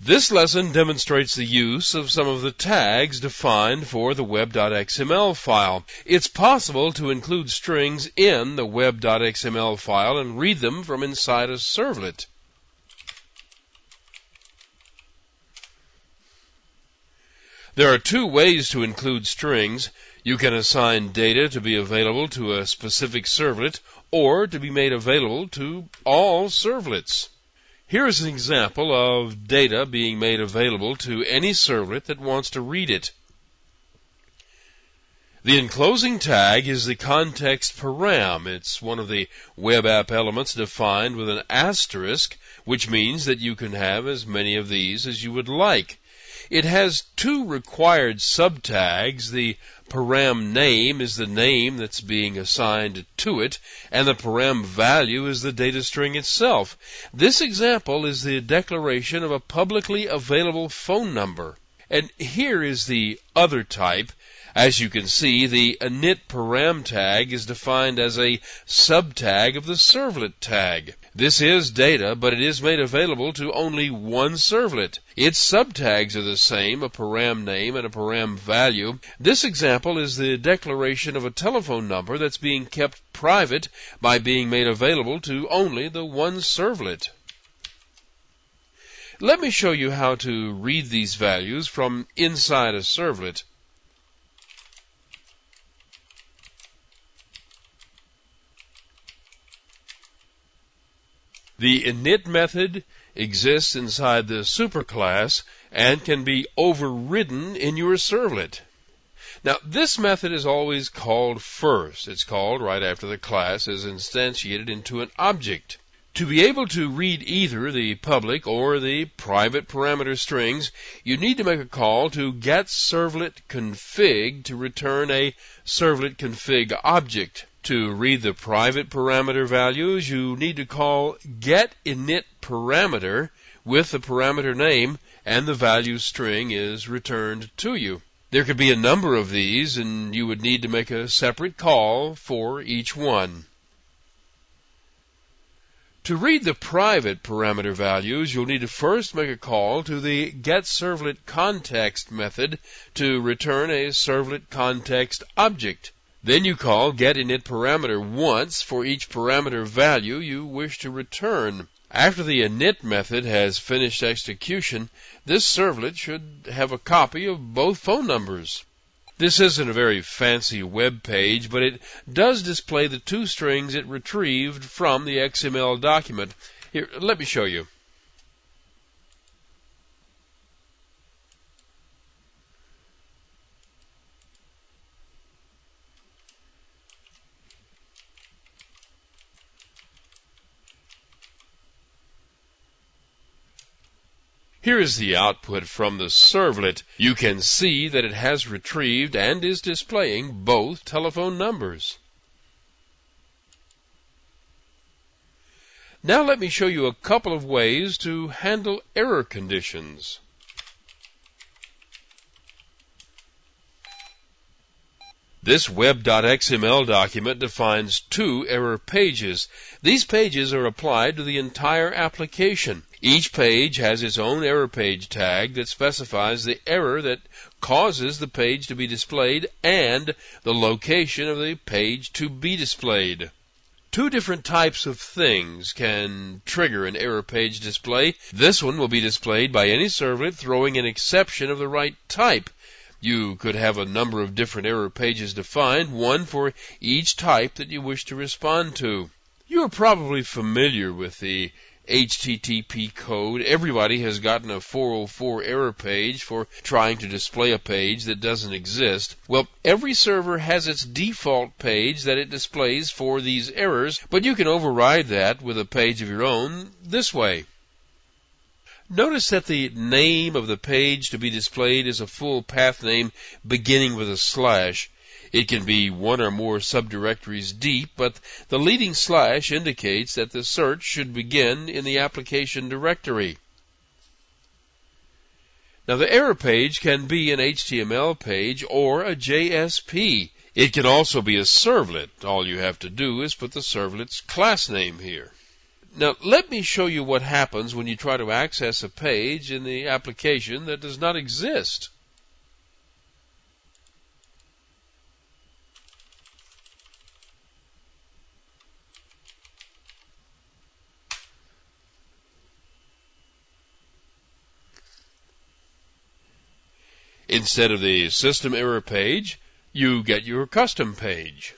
This lesson demonstrates the use of some of the tags defined for the web.xml file. It's possible to include strings in the web.xml file and read them from inside a servlet. There are two ways to include strings. You can assign data to be available to a specific servlet or to be made available to all servlets. Here is an example of data being made available to any servlet that wants to read it. The enclosing tag is the context param. It's one of the web app elements defined with an asterisk, which means that you can have as many of these as you would like. It has two required subtags. The param name is the name that's being assigned to it, and the param value is the data string itself. This example is the declaration of a publicly available phone number. And here is the other type. As you can see, the init param tag is defined as a subtag of the servlet tag. This is data, but it is made available to only one servlet. Its subtags are the same, a param name and a param value. This example is the declaration of a telephone number that's being kept private by being made available to only the one servlet. Let me show you how to read these values from inside a servlet. The init method exists inside the superclass and can be overridden in your servlet. Now, this method is always called first. It's called right after the class is instantiated into an object. To be able to read either the public or the private parameter strings, you need to make a call to getServletConfig to return a servletConfig object. To read the private parameter values, you need to call getInitParameter with the parameter name, and the value string is returned to you. There could be a number of these, and you would need to make a separate call for each one. To read the private parameter values, you'll need to first make a call to the getServletContext method to return a servletContext object. Then you call getInitParameter once for each parameter value you wish to return. After the init method has finished execution, this servlet should have a copy of both phone numbers. This isn't a very fancy web page, but it does display the two strings it retrieved from the XML document. Here, let me show you. Here is the output from the servlet. You can see that it has retrieved and is displaying both telephone numbers. Now let me show you a couple of ways to handle error conditions. This web.xml document defines two error pages. These pages are applied to the entire application. Each page has its own error page tag that specifies the error that causes the page to be displayed and the location of the page to be displayed. Two different types of things can trigger an error page display. This one will be displayed by any servlet throwing an exception of the right type. You could have a number of different error pages defined, one for each type that you wish to respond to. You are probably familiar with the HTTP code. Everybody has gotten a 404 error page for trying to display a page that doesn't exist. Well, every server has its default page that it displays for these errors, but you can override that with a page of your own this way. Notice that the name of the page to be displayed is a full path name beginning with a slash. It can be one or more subdirectories deep, but the leading slash indicates that the search should begin in the application directory. Now, the error page can be an HTML page or a JSP. It can also be a servlet. All you have to do is put the servlet's class name here. Now, let me show you what happens when you try to access a page in the application that does not exist. Instead of the system error page, you get your custom page.